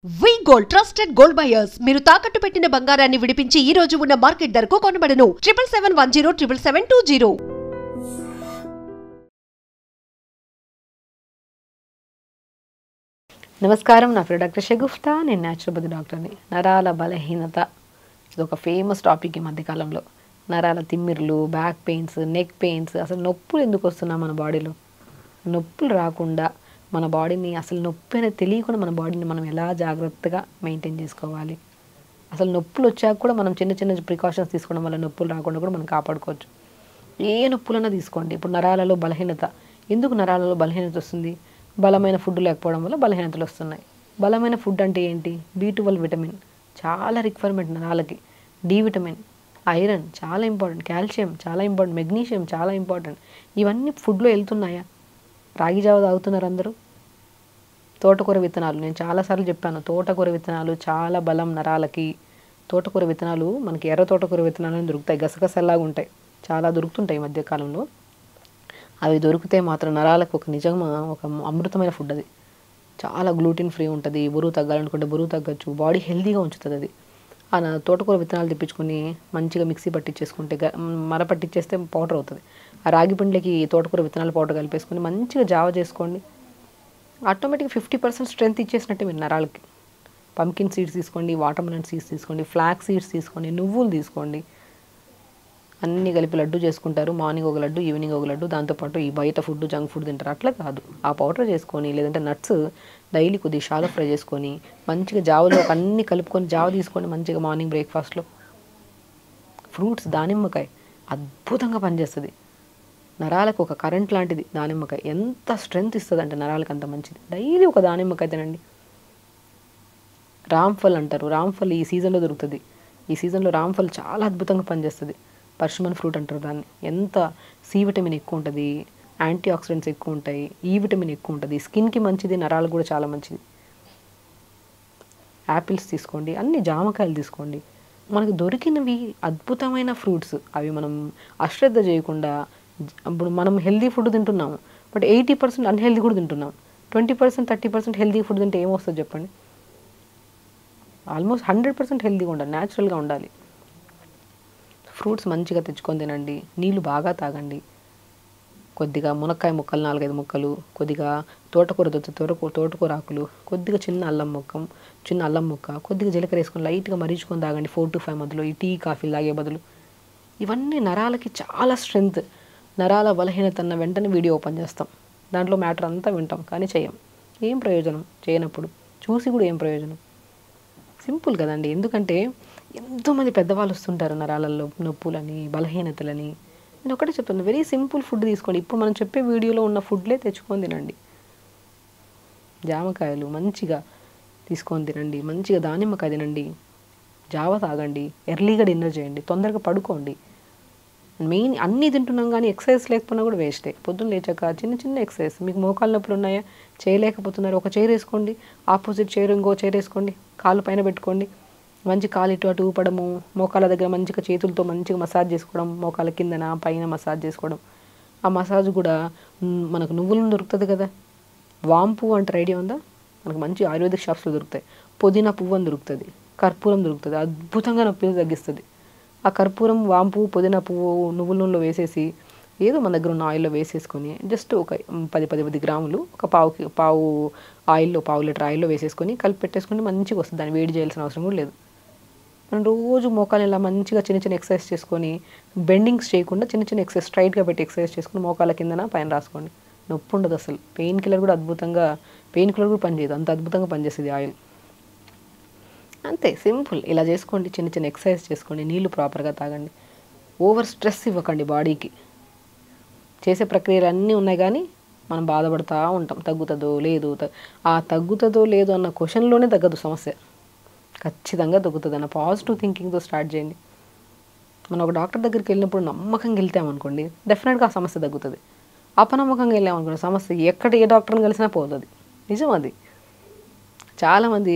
వి gold trusted gold buyers మీరు తాకట్టు పెట్టిన బంగారాన్ని విడిపించి ఈ రోజు ఉన్న మార్కెట్ ధరకు కొనబడను 7771077720. నమస్కారం, నా పేరు డాక్టర్ షగుఫ్తా. నేను న్యాచురోపతి డాక్టర్ని. నరాల బలహీనత ఇది ఒక ఫేమస్ టాపిక్ ఈ మధ్యకాలంలో. నరాల తిమ్మిర్లు, బ్యాక్ పెయిన్స్, నెక్ పెయిన్స్, అసలు నొప్పులు ఎందుకు వస్తున్నాయి మన బాడీలో? నొప్పులు రాకుండా మన బాడీని, అసలు నొప్పి అనేది తెలియకుండా మన బాడీని మనం ఎలా జాగ్రత్తగా మెయింటైన్ చేసుకోవాలి? అసలు నొప్పులు వచ్చాక కూడా మనం చిన్న చిన్న ప్రికాషన్స్ తీసుకోవడం వల్ల నొప్పులు రాకుండా కూడా మనం కాపాడుకోవచ్చు. ఏ నొప్పులన్నా తీసుకోండి. ఇప్పుడు నరాలలో బలహీనత, ఎందుకు నరాలలో బలహీనత వస్తుంది? బలమైన ఫుడ్ లేకపోవడం వల్ల బలహీనతలు వస్తున్నాయి. బలమైన ఫుడ్ అంటే ఏంటి? B12 విటమిన్ చాలా రిక్వైర్మెంట్ నరాలకి. డి విటమిన్, ఐరన్ చాలా ఇంపార్టెంట్, కాల్షియం చాలా ఇంపార్టెంట్, మెగ్నీషియం చాలా ఇంపార్టెంట్. ఇవన్నీ ఫుడ్లో వెళ్తున్నాయా? రాగి జావ తాగుతున్నారు అందరూ. తోటకూర విత్తనాలు, నేను చాలాసార్లు చెప్పాను, తోటకూర విత్తనాలు చాలా బలం నరాలకి. తోటకూర విత్తనాలు మనకి ఎర్ర తోటకూర విత్తనాలు దొరుకుతాయి, గసగసల్లాగా ఉంటాయి, చాలా దొరుకుతుంటాయి ఈ మధ్యకాలంలో. అవి దొరికితే మాత్రం నరాలకు ఒక నిజంగా ఒక అమృతమైన ఫుడ్. అది చాలా గ్లూటిన్ ఫ్రీ ఉంటుంది. బరువు తగ్గాలనుకుంటే బరువు తగ్గచ్చు, బాడీ హెల్తీగా ఉంచుతుంది అది. ఆ తోటకూర విత్తనాలు తెప్పించుకొని మంచిగా మిక్సీ పట్టించేసుకుంటే, మర పట్టించేస్తే పౌడర్ అవుతుంది. ఆ రాగి పిండికి తోటకూర విత్తనాల పౌడర్ కలిపేసుకొని మంచిగా జావ చేసుకోండి. ఆటోమేటిక్గా 50% స్ట్రెంత్ ఇచ్చేసినట్టే మీరు నరాలకి. పంకిన్ సీడ్స్ తీసుకోండి, వాటర్ మెలన్ సీడ్స్ తీసుకోండి, ఫ్లాక్ సీడ్స్ తీసుకోండి, నువ్వులు తీసుకోండి. అన్నీ కలిపి లడ్డు చేసుకుంటారు. మార్నింగ్ ఒక లడ్డు, ఈవినింగ్ ఒక లడ్డు. దాంతోపాటు ఈ బయట ఫుడ్, జంక్ ఫుడ్ తింటారు. అట్లా కాదు, ఆ పౌడర్ చేసుకొని, లేదంటే నట్స్ డైలీ కొద్దిగా షాలో ఫ్రై చేసుకొని మంచిగా జావలో అన్నీ కలుపుకొని జావ తీసుకోండి మంచిగా మార్నింగ్ బ్రేక్ఫాస్ట్లో. ఫ్రూట్స్, దానిమ్మకాయ అద్భుతంగా పనిచేస్తుంది. నరాలకు ఒక కరెంట్ లాంటిది దానిమ్మకాయ. ఎంత స్ట్రెంగ్త్ ఇస్తుంది అంటే నరాలకు అంత మంచిది. డైలీ ఒక దానిమ్మకాయ తినండి. రామ్ఫల్ అంటారు, రామ్ఫల్ ఈ సీజన్లో దొరుకుతుంది. ఈ సీజన్లో రామ్ఫల్ చాలా అద్భుతంగా పనిచేస్తుంది. పర్షమన్ ఫ్రూట్ అంటారు దాన్ని. ఎంత సి విటమిన్ ఎక్కువ ఉంటుంది, యాంటీ ఆక్సిడెంట్స్ ఎక్కువ ఉంటాయి, ఈ విటమిన్ ఎక్కువ ఉంటుంది, స్కిన్కి మంచిది, నరాలకు కూడా చాలా మంచిది. యాపిల్స్ తీసుకోండి, అన్ని జామకాయలు తీసుకోండి. మనకు దొరికినవి అద్భుతమైన ఫ్రూట్స్. అవి మనం అశ్రద్ధ చేయకుండా, ఇప్పుడు మనం హెల్దీ ఫుడ్ తింటున్నాము, బట్ 80% అన్హెల్దీ కూడా తింటున్నాం. 20%, 30% హెల్దీ ఫుడ్ తింటే ఏమొస్తుంది చెప్పండి? ఆల్మోస్ట్ 100% హెల్దీగా ఉండాలి, న్యాచురల్గా ఉండాలి. ఫ్రూట్స్ మంచిగా తెచ్చుకొని తినండి. నీళ్ళు బాగా తాగండి. కొద్దిగా మునక్కాయ ముక్కలు 4-5 ముక్కలు, కొద్దిగా తోటకూర తోటకూర ఆకులు, కొద్దిగా చిన్న అల్లం ముక్క, కొద్దిగా జీలకర్ర వేసుకొని లైట్గా మరిచుకొని తాగండి 4 to 5 మధ్యలో, ఈ టీ కాఫీలు తాగే బదులు. ఇవన్నీ నరాలకి చాలా స్ట్రెంగ్త్. నరాల బలహీనత అన్న వెంటనే వీడియో ఓపెన్ చేస్తాం, దాంట్లో మ్యాటర్ అంతా వింటాం, కానీ చెయ్యం. ఏం ప్రయోజనం చేయనప్పుడు? చూసి కూడా ఏం ప్రయోజనం? సింపుల్ కదండి. ఎందుకంటే ఎంతోమంది పెద్దవాళ్ళు వస్తుంటారు నరాలలో నొప్పులని, బలహీనతలని. నేను ఒకటే చెప్తాను, వెరీ సింపుల్ ఫుడ్ తీసుకోండి. ఇప్పుడు మనం చెప్పే వీడియోలో ఉన్న ఫుడ్లే తెచ్చుకొని తినండి. జామకాయలు మంచిగా తీసుకొని తినండి, మంచిగా దానిమ్మకాయ తినండి, జావ తాగండి, ఎర్లీగా డిన్నర్ చేయండి, తొందరగా పడుకోండి. మెయిన్ అన్నీ తింటున్నాం కానీ ఎక్సర్సైజ్ లేకపోయినా కూడా వేస్టే. పొద్దున్న లేచాక చిన్న చిన్న ఎక్సర్సైజ్. మీకు మోకాళ్ళ నొప్పులు ఉన్నాయా, చేయలేకపోతున్నారు, ఒక చైర్ వేసుకోండి, ఆపోజిట్ చైర్ ఇంకో చైర్ వేసుకోండి, కాలు పైన పెట్టుకోండి, మంచి కాలు ఇటు అటు ఊపడము, మోకాళ్ళ దగ్గర మంచిగా చేతులతో మంచిగా మసాజ్ చేసుకోవడం, మోకాళ్ళ కిందన పైన మసాజ్ చేసుకోవడం. ఆ మసాజ్ కూడా మనకు నువ్వులను దొరుకుతుంది కదా, వామ్ పువ్వు అంటారు, ఐడియా ఉందా? మనకు మంచి ఆయుర్వేదిక్ షాప్స్లో దొరుకుతాయి. పుదీనా పువ్వు అని దొరుకుతుంది, కర్పూరం దొరుకుతుంది, అద్భుతంగా నొప్పిని తగ్గిస్తుంది. ఆ కర్పూరం, వామ్ పువ్వు, పుదీనా పువ్వు నువ్వుల నూనెలో వేసేసి, ఏదో మన దగ్గర ఉన్న ఆయిల్లో వేసేసుకొని జస్ట్ ఒక 10 గ్రాములు, ఒక పావు ఆయిల్లో, పావు లీటర్ ఆయిల్లో వేసేసుకొని కలిపి పెట్టేసుకొని మంచిగా వస్తుంది. దాన్ని వేడి చేయాల్సిన అవసరం కూడా లేదు. మనం రోజు మోకాలు ఇలా మంచిగా చిన్న చిన్న ఎక్సర్సైజ్ చేసుకొని, బెండింగ్స్ చేయకుండా చిన్న చిన్న ఎక్సర్సైజ్ స్ట్రైట్గా పెట్టి ఎక్సర్సైజ్ చేసుకుని మోకాల కిందన పైన రాసుకోండి. నొప్పి ఉండదు అసలు. పెయిన్ కిల్లర్ కూడా పనిచేయదు, అంత అద్భుతంగా పనిచేస్తుంది ఆయిల్. అంతే సింపుల్. ఇలా చేసుకోండి, చిన్న చిన్న ఎక్సర్సైజ్ చేసుకోండి, నీళ్లు ప్రాపర్గా తాగండి. ఓవర్ స్ట్రెస్ ఇవ్వకండి బాడీకి. చేసే ప్రక్రియలు అన్నీ ఉన్నాయి కానీ మనం బాధపడుతూ ఉంటాం, తగ్గుతుందో లేదు. ఆ తగ్గుతుందో లేదో అన్న క్వశ్చన్లోనే తగ్గదు సమస్య. ఖచ్చితంగా తగ్గుతుంది అన్న పాజిటివ్ థింకింగ్తో స్టార్ట్ చేయండి. మనం ఒక డాక్టర్ దగ్గరికి వెళ్ళినప్పుడు నమ్మకంగా వెళ్తామనుకోండి, డెఫినెట్గా ఆ సమస్య తగ్గుతుంది. అపనమ్మకంగా వెళ్ళామనుకోండి, సమస్య ఎక్కడ ఏ డాక్టర్ని కలిసినా పోతుంది. నిజం అది. చాలామంది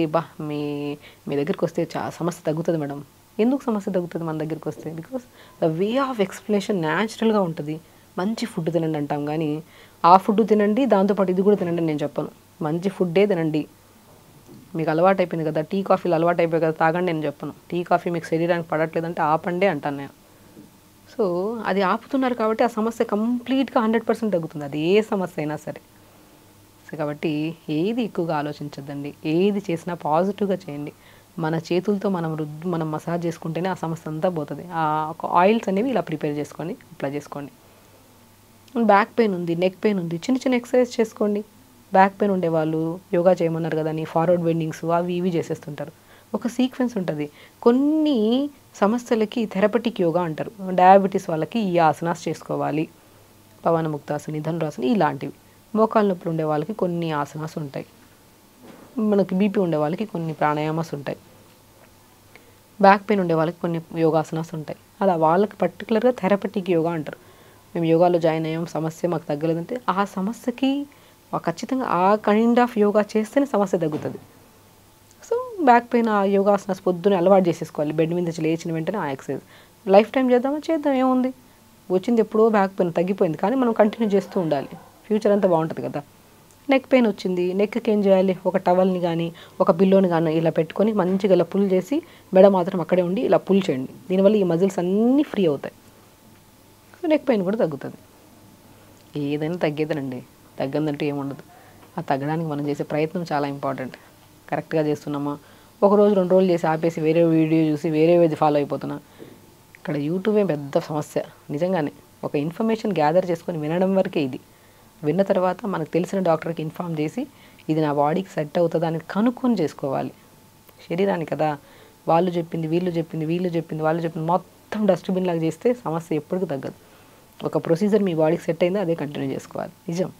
మీ దగ్గరికి వస్తే సమస్య తగ్గుతుంది మేడం. ఎందుకు సమస్య తగ్గుతుంది మన దగ్గరికి వస్తే? Because the way of explanation న్యాచురల్గా ఉంటుంది. మంచి ఫుడ్ తినండి అంటాం కానీ ఆ ఫుడ్ తినండి, దాంతోపాటు ఇది కూడా తినండి నేను చెప్పను. మంచి ఫుడ్డే తినండి, మీకు అలవాటు అయిపోయింది కదా, టీ కాఫీలు అలవాటు అయిపోయి కదా తాగండి నేను చెప్పను. టీ కాఫీ మీకు శరీరానికి పడట్లేదంటే ఆపండి అంటాను నేను. సో అది ఆపుతున్నారు కాబట్టి ఆ సమస్య కంప్లీట్గా 100% తగ్గుతుంది, అది ఏ సమస్య అయినా సరే. సో కాబట్టి ఏది ఎక్కువగా ఆలోచించద్దండి, ఏది చేసినా పాజిటివ్గా చేయండి. మన చేతులతో మనం మసాజ్ చేసుకుంటేనే ఆ సమస్య అంతా పోతుంది. ఆ ఆయిల్స్ అనేవి ఇలా ప్రిపేర్ చేసుకొని అప్లై చేసుకోండి. బ్యాక్ పెయిన్ ఉంది, నెక్ పెయిన్ ఉంది, చిన్న చిన్న ఎక్సర్సైజ్ చేసుకోండి. బ్యాక్ పెయిన్ ఉండేవాళ్ళు యోగా చేయమన్నారు కదా అని ఫార్వర్డ్ బెండింగ్స్ అవి ఇవి చేసేస్తుంటారు. ఒక సీక్వెన్స్ ఉంటుంది. కొన్ని సమస్యలకి థెరపటిక్ యోగా అంటారు. డయాబెటీస్ వాళ్ళకి ఈ ఆసనాస్ చేసుకోవాలి, పవన ముక్తాసని, ధనురాసని ఇలాంటివి. మోకాళ్ళ నొప్పులు ఉండే వాళ్ళకి కొన్ని ఆసనాస్ ఉంటాయి, మనకి బీపీ ఉండే వాళ్ళకి కొన్ని ప్రాణాయామాస్ ఉంటాయి, బ్యాక్ పెయిన్ ఉండే వాళ్ళకి కొన్ని యోగాసనాస్ ఉంటాయి. అలా వాళ్ళకి పర్టికులర్గా థెరపటిక్ యోగా అంటారు. మేము యోగాలో జాయిన్ అయ్యాం, సమస్య మాకు తగ్గలేదంటే ఆ సమస్యకి ఖచ్చితంగా ఆ కైండ్ ఆఫ్ యోగా చేస్తేనే సమస్య తగ్గుతుంది. సో బ్యాక్ పెయిన్ ఆ యోగాసనాస్ పొద్దున్నే అలవాటు చేసేసుకోవాలి. బెడ్ మీద నుంచి లేచిన వెంటనే ఆ ఎక్సర్సైజ్ లైఫ్ టైం చేద్దాం, ఏముంది, వచ్చింది ఎప్పుడో బ్యాక్ పెయిన్ తగ్గిపోయింది, కానీ మనం కంటిన్యూ చేస్తూ ఉండాలి, ఫ్యూచర్ అంతా బాగుంటుంది కదా. నెక్ పెయిన్ వచ్చింది, నెక్కి ఏం చేయాలి, ఒక టవల్ని కానీ ఒక పిల్లోని కానీ ఇలా పెట్టుకొని మంచిగా ఇలా పుల్ చేసి మెడ మాత్రం అక్కడే ఉండి ఇలా పుల్ చేయండి. దీనివల్ల ఈ మజిల్స్ అన్నీ ఫ్రీ అవుతాయి. సో నెక్ పెయిన్ కూడా తగ్గుతుంది. ఏదైనా తగ్గేదేనండి, తగ్గదంటే ఏముండదు. ఆ తగ్గడానికి మనం చేసే ప్రయత్నం చాలా ఇంపార్టెంట్. కరెక్ట్గా చేస్తున్నామా, ఒక రోజు 2 రోజులు చేసి ఆపేసి వేరే వీడియో చూసి వేరేది ఫాలో అయిపోతున్నా. ఇక్కడ యూట్యూబే పెద్ద సమస్య నిజంగానే. ఒక ఇన్ఫర్మేషన్ గ్యాదర్ చేసుకొని వినడం వరకే ఇది. విన్న తర్వాత మనకు తెలిసిన డాక్టర్కి ఇన్ఫామ్ చేసి ఇది నా బాడీకి సెట్ అవుతుందా అని కనుక్కొని చేసుకోవాలి. శరీరానికి కదా, వాళ్ళు చెప్పింది వీళ్ళు చెప్పింది మొత్తం డస్ట్బిన్ లాగా చేస్తే సమస్య ఎప్పటికీ తగ్గదు. ఒక ప్రొసీజర్ మీ బాడీకి సెట్ అయిందో అదే కంటిన్యూ చేసుకోవాలి, నిజం.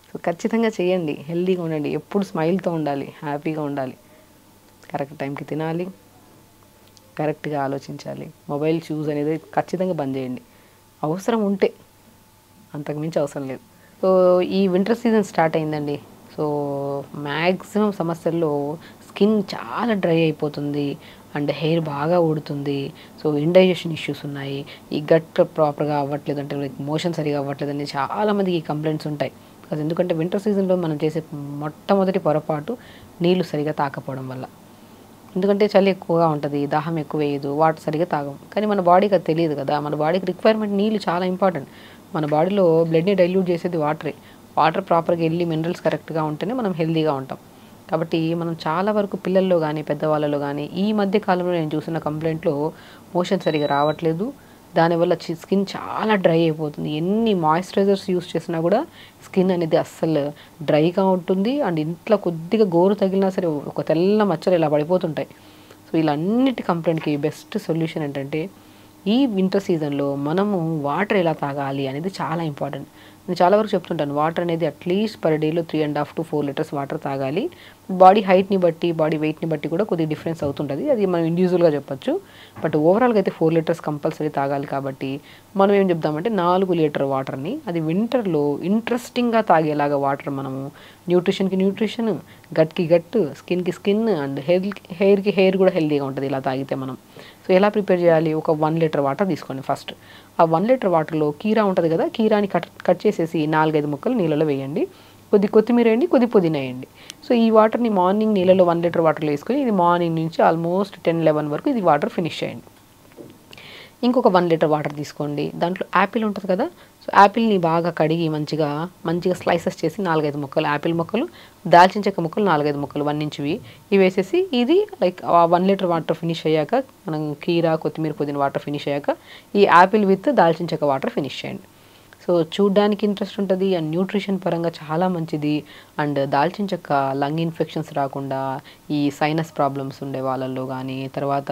సో ఖచ్చితంగా చేయండి, హెల్దీగా ఉండండి, ఎప్పుడు స్మైల్తో ఉండాలి, హ్యాపీగా ఉండాలి, కరెక్ట్ టైంకి తినాలి, కరెక్ట్గా ఆలోచించాలి. మొబైల్ యూజ్ అనేది ఖచ్చితంగా బంద్ చేయండి, అవసరం ఉంటే, అంతకుమించి అవసరం లేదు. సో ఈ వింటర్ సీజన్ స్టార్ట్ అయిందండి. సో మ్యాక్సిమం సమస్యల్లో స్కిన్ చాలా డ్రై అయిపోతుంది అండ్ హెయిర్ బాగా ఊడుతుంది. సో ఇండైజెషన్ ఇష్యూస్ ఉన్నాయి, ఈ గట్ ప్రాపర్గా అవ్వట్లేదు, అంటే మోషన్ సరిగా అవ్వట్లేదని చాలామందికి ఈ కంప్లైంట్స్ ఉంటాయి. అది ఎందుకంటే వింటర్ సీజన్లో మనం చేసే మొట్టమొదటి పొరపాటు నీళ్లు సరిగా తాకపోవడం వల్ల. ఎందుకంటే చలి ఎక్కువగా ఉంటుంది, దాహం ఎక్కువ వేయదు, వాటర్ సరిగా తాగం. కానీ మన బాడీకి అది తెలియదు కదా, మన బాడీకి రిక్వైర్మెంట్ నీళ్ళు చాలా ఇంపార్టెంట్. మన బాడీలో బ్లడ్ని డైల్యూట్ చేసేది వాటరే. వాటర్ ప్రాపర్గా వెళ్ళి మినరల్స్ కరెక్ట్గా ఉంటేనే మనం హెల్తీగా ఉంటాం. కాబట్టి మనం చాలా వరకు పిల్లల్లో కానీ పెద్దవాళ్ళలో కానీ ఈ మధ్య కాలంలో నేను చూసిన కంప్లైంట్లో మోషన్ సరిగా రావట్లేదు, దానివల్ల స్కిన్ చాలా డ్రై అయిపోతుంది. ఎన్ని మాయిశ్చరైజర్స్ యూస్ చేసినా కూడా స్కిన్ అనేది అస్సలు డ్రైగా ఉంటుంది. అండ్ ఇంట్లో కొద్దిగా గోరు తగిలినా సరే ఒక తెల్ల మచ్చలు ఇలా పడిపోతుంటాయి. సో వీళ్ళన్నిటి కంప్లైంట్కి బెస్ట్ సొల్యూషన్ ఏంటంటే ఈ వింటర్ సీజన్లో మనము వాటర్ ఎలా తాగాలి అనేది చాలా ఇంపార్టెంట్. నేను చాలా వరకు చెప్తుంటాను, వాటర్ అనేది అట్లీస్ట్ పర్ డేలో 3.5 to 4 లీటర్స్ వాటర్ తాగాలి. బాడీ హైట్ని బట్టి బాడీ వెయిట్ని బట్టి కూడా కొద్దిగా డిఫరెన్స్ అవుతుంటుంది, అది మనం ఇండివిజువల్గా చెప్పొచ్చు. బట్ ఓవరాల్గా అయితే 4 లీటర్స్ కంపల్సరీ తాగాలి. కాబట్టి మనం ఏం చెప్దామంటే 4 లీటర్ వాటర్ని అది వింటర్లో ఇంట్రెస్టింగ్గా తాగేలాగా వాటర్ మనము న్యూట్రిషన్కి న్యూట్రిషన్, గట్కి గట్, స్కిన్కి స్కిన్ అండ్ హెయిర్కి హెయిర్ కూడా హెల్తీగా ఉంటుంది ఇలా తాగితే మనం. సో ఎలా ప్రిపేర్ చేయాలి, ఒక 1 లీటర్ వాటర్ తీసుకోండి. ఫస్ట్ ఆ 1 లీటర్ వాటర్లో కీరా ఉంటుంది కదా, కీరాని కట్ చేసేసి 4-5 ముక్కలు నీళ్ళలో వేయండి, కొద్ది కొత్తిమీర వేయండి, కొద్ది పుదీనా వేయండి. సో ఈ వాటర్ని మార్నింగ్ నీళ్ళలో 1 లీటర్ వాటర్లో వేసుకొని ఇది మార్నింగ్ నుంచి ఆల్మోస్ట్ 10-11 వరకు ఇది వాటర్ ఫినిష్ చేయండి. ఇంకొక 1 లీటర్ వాటర్ తీసుకోండి, దాంట్లో యాపిల్ ఉంటుంది కదా, సో యాపిల్ని బాగా కడిగి మంచిగా స్లైసెస్ చేసి 4-5 ముక్కలు యాపిల్ ముక్కలు, దాల్చిన చెక్క ముక్కలు 4-5 ముక్కలు 1 ఇంచువి ఇవి వేసేసి ఇది లైక్ 1 లీటర్ వాటర్ ఫినిష్ అయ్యాక మనం కీరా కొత్తిమీర పుదీనా వాటర్ ఫినిష్ అయ్యాక ఈ యాపిల్ విత్ దాల్చిన చెక్క వాటర్ ఫినిష్ చేయండి. సో చూడ్డానికి ఇంట్రెస్ట్ ఉంటుంది అండ్ న్యూట్రిషన్ పరంగా చాలా మంచిది. అండ్ దాల్చిన చెక్క లంగ్ ఇన్ఫెక్షన్స్ రాకుండా, ఈ సైనస్ ప్రాబ్లమ్స్ ఉండే వాళ్ళల్లో కానీ, తర్వాత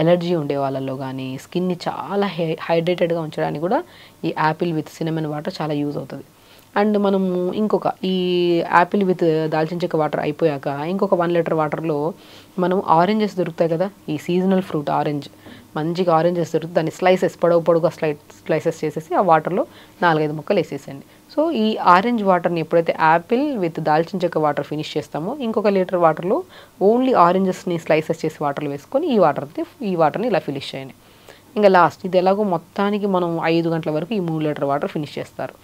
ఎలర్జీ ఉండే వాళ్ళల్లో కానీ, స్కిన్ని చాలా హైడ్రేటెడ్గా ఉంచడానికి కూడా ఈ యాపిల్ విత్ సినమన్ వాటర్ చాలా యూజ్ అవుతుంది. అండ్ మనము ఇంకొక ఈ యాపిల్ విత్ దాల్చిన చెక్క వాటర్ అయిపోయాక ఇంకొక 1 లీటర్ వాటర్లో మనం ఆరెంజెస్ దొరుకుతాయి కదా, ఈ సీజనల్ ఫ్రూట్ ఆరెంజ్, మంచిగా ఆరెంజెస్ దొరుకుతుంది, దాన్ని స్లైసెస్ పొడవుగా స్లైసెస్ చేసేసి ఆ వాటర్లో 4-5 ముక్కలు వేసేసండి. సో ఈ ఆరెంజ్ వాటర్ని ఎప్పుడైతే యాపిల్ విత్ దాల్చిన చెక్క వాటర్ ఫినిష్ చేస్తామో ఇంకొక లీటర్ వాటర్లో ఓన్లీ ఆరెంజెస్ని స్లైసెస్ చేసి వాటర్లో వేసుకొని ఈ వాటర్ని ఇలా ఫినిష్ చేయండి. ఇంకా లాస్ట్ ఇది ఎలాగో మొత్తానికి మనం 5 గంటల వరకు ఈ 3 లీటర్ వాటర్ ఫినిష్ చేస్తారు.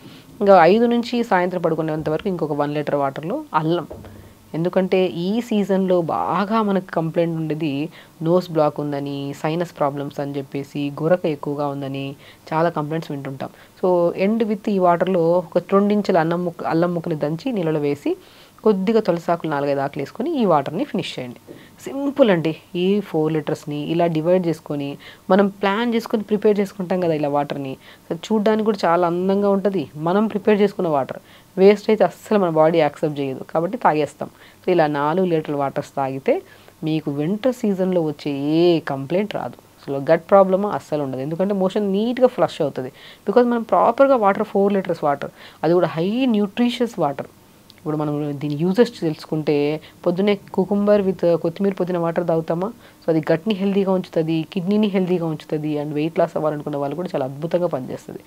ఇంకా 5 నుంచి సాయంత్రం పడుకునేంత వరకు ఇంకొక 1 లీటర్ వాటర్లో అల్లం, ఎందుకంటే ఈ సీజన్లో బాగా మనకు కంప్లైంట్ ఉండేది నోస్ బ్లాక్ ఉందని, సైనస్ ప్రాబ్లమ్స్ అని చెప్పేసి, గురక ఎక్కువగా ఉందని చాలా కంప్లైంట్స్ వింటుంటాం. సో ఎండ్ విత్ ఈ వాటర్లో ఒక 2 ఇంచుల అల్లం ముక్కని దంచి నీళ్ళలో వేసి కొద్దిగా తులసాకులు 4-5 ఆకులు వేసుకొని ఈ వాటర్ని ఫినిష్ చేయండి. సింపుల్ అండి. ఈ 4 లీటర్స్ని ఇలా డివైడ్ చేసుకొని మనం ప్లాన్ చేసుకొని ప్రిపేర్ చేసుకుంటాం కదా ఇలా వాటర్ని. చూడ్డానికి కూడా చాలా అందంగా ఉంటుంది. మనం ప్రిపేర్ చేసుకున్న వాటర్ వేస్ట్ అయితే అస్సలు మన బాడీ యాక్సెప్ట్ చేయదు, కాబట్టి తాగేస్తాం. సో ఇలా 4 లీటర్ల వాటర్స్ తాగితే మీకు వింటర్ సీజన్లో వచ్చే ఏ కంప్లైంట్ రాదు. సో గట్ ప్రాబ్లమ్ అస్సలు ఉండదు, ఎందుకంటే మోషన్ నీట్గా ఫ్లష్ అవుతుంది. బికాజ్ మనం ప్రాపర్గా వాటర్ 4 లీటర్స్ వాటర్, అది కూడా హై న్యూట్రిషియస్ వాటర్. ఇప్పుడు మనం దీని యూజెస్ తెలుసుకుంటే పొద్దున్నే కుకుంబర్ విత్ కొత్తిమీర పుదీనా వాటర్ తాగుతామా, సో అది గట్ని హెల్తీగా ఉంచుతుంది, కిడ్నీని హెల్తీగా ఉంచుతుంది, అండ్ వెయిట్ లాస్ అవ్వాలనుకున్న వాళ్ళు కూడా చాలా అద్భుతంగా పనిచేస్తుంది.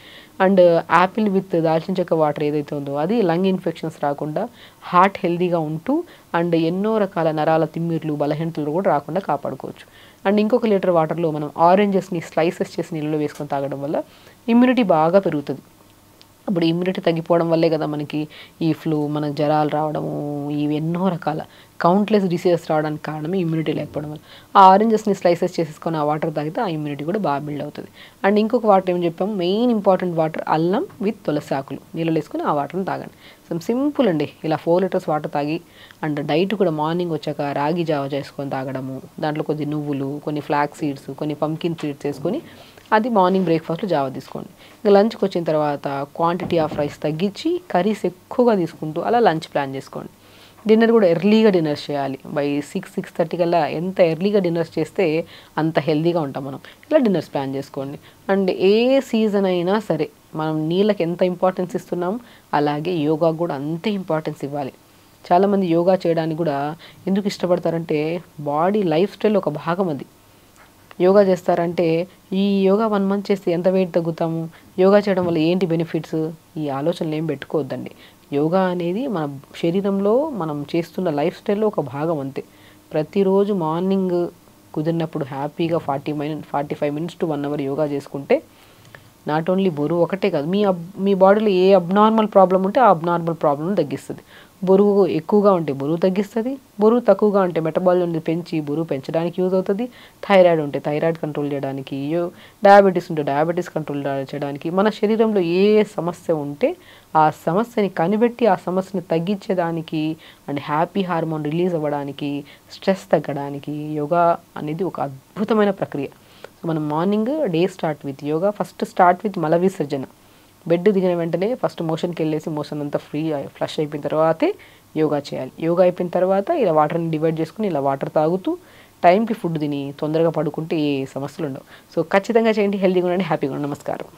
అండ్ యాపిల్ విత్ దాల్చిన చెక్క వాటర్ ఏదైతే ఉందో అది లంగ్ ఇన్ఫెక్షన్స్ రాకుండా, హార్ట్ హెల్తీగా ఉంటూ, అండ్ ఎన్నో రకాల నరాల తిమ్మిర్లు, బలహీనతలు కూడా రాకుండా కాపాడుకోవచ్చు. అండ్ ఇంకొక లీటర్ వాటర్లో మనం ఆరెంజెస్ని స్లైసెస్ చేసి నీళ్ళలో వేసుకొని తాగడం వల్ల ఇమ్యూనిటీ బాగా పెరుగుతుంది. అప్పుడు ఇమ్యూనిటీ తగ్గిపోవడం వల్లే కదా మనకి ఈ ఫ్లూ, మనకు జ్వరాలు రావడము, ఇవి ఎన్నో రకాల కౌంట్లెస్ డిసీజెస్ రావడానికి కారణమే ఇమ్యూనిటీ లేకపోవడం వల్ల. ఆ ఆరెంజెస్ని స్లైసెస్ చేసేసుకొని ఆ వాటర్ తాగితే ఆ ఇమ్యూనిటీ కూడా బాగా బిల్డ్ అవుతుంది. అండ్ ఇంకొక వాటర్ ఏం చెప్పాము, మెయిన్ ఇంపార్టెంట్ వాటర్ అల్లం విత్ తులసి ఆకులు నీళ్ళు వేసుకొని ఆ వాటర్ని తాగండి. సో సింపుల్ అండి. ఇలా 4 లీటర్స్ వాటర్ తాగి, అండ్ డైట్ కూడా మార్నింగ్ వచ్చాక రాగి జావ చేసుకొని తాగడము, దాంట్లో కొద్ది నువ్వులు, కొన్ని ఫ్లాక్స్ సీడ్స్, కొన్ని పంకిన్ సీడ్స్ వేసుకొని అది మార్నింగ్ బ్రేక్ఫాస్ట్లో జావ తీసుకోండి. ఇంకా లంచ్కి వచ్చిన తర్వాత క్వాంటిటీ ఆఫ్ రైస్ తగ్గించి కర్రీస్ ఎక్కువగా తీసుకుంటూ అలా లంచ్ ప్లాన్ చేసుకోండి. డిన్నర్ కూడా ఎర్లీగా డిన్నర్ చేయాలి. బై 6-6:30 కల్లా ఎంత ఎర్లీగా డిన్నర్స్ చేస్తే అంత హెల్తీగా ఉంటాం మనం. ఇలా డిన్నర్స్ ప్లాన్ చేసుకోండి. అండ్ ఏ సీజన్ అయినా సరే మనం నీళ్ళకి ఎంత ఇంపార్టెన్స్ ఇస్తున్నాం, అలాగే యోగా కూడా అంతే ఇంపార్టెన్స్ ఇవ్వాలి. చాలామంది యోగా చేయడానికి కూడా ఎందుకు ఇష్టపడతారంటే బాడీ లైఫ్ స్టైల్ ఒక భాగం అది. యోగా చేస్తారంటే ఈ యోగా 1 మంత్ చేస్తే ఎంత వెయిట్ తగ్గుతాము, యోగా చేయడం వల్ల ఏంటి బెనిఫిట్స్, ఈ ఆలోచనలు ఏం పెట్టుకోవద్దండి. యోగా అనేది మన శరీరంలో మనం చేస్తున్న లైఫ్ స్టైల్లో ఒక భాగం అంతే. ప్రతిరోజు మార్నింగ్ కుదిరినప్పుడు హ్యాపీగా 45 మినిట్స్ టు 1 అవర్ యోగా చేసుకుంటే నాట్ ఓన్లీ బరువు ఒకటే కాదు, మీ బాడీలో ఏ అబ్నార్మల్ ప్రాబ్లం ఉంటే ఆ అబ్నార్మల్ ప్రాబ్లం తగ్గిస్తుంది. బరువు ఎక్కువగా ఉంటే బరువు తగ్గిస్తుంది, బరువు తక్కువగా ఉంటే మెటబాలిజం పెంచి బరువు పెంచడానికి యూజ్ అవుతుంది, థైరాయిడ్ ఉంటే థైరాయిడ్ కంట్రోల్ చేయడానికి, డయాబెటీస్ ఉంటే డయాబెటీస్ కంట్రోల్ చేయడానికి, మన శరీరంలో ఏ సమస్య ఉంటే ఆ సమస్యని కనిపెట్టి ఆ సమస్యని తగ్గించేదానికి, అండ్ హ్యాపీ హార్మోన్ రిలీజ్ అవ్వడానికి, స్ట్రెస్ తగ్గడానికి యోగా అనేది ఒక అద్భుతమైన ప్రక్రియ. సో మనం morning day start with yoga. First start with మల విసర్జన. బెడ్ దిగిన వెంటనే ఫస్ట్ మోషన్కి వెళ్ళేసి మోషన్ అంతా ఫ్లష్ అయిపోయిన తర్వాతే యోగా చేయాలి. యోగా అయిపోయిన తర్వాత ఇలా వాటర్ని డివైడ్ చేసుకుని ఇలా వాటర్ తాగుతూ టైంకి ఫుడ్ తిని తొందరగా పడుకుంటే ఏ సమస్యలు ఉండవు. సో ఖచ్చితంగా చేయండి. హెల్తీగా ఉండండి, హ్యాపీగా ఉండండి. నమస్కారం.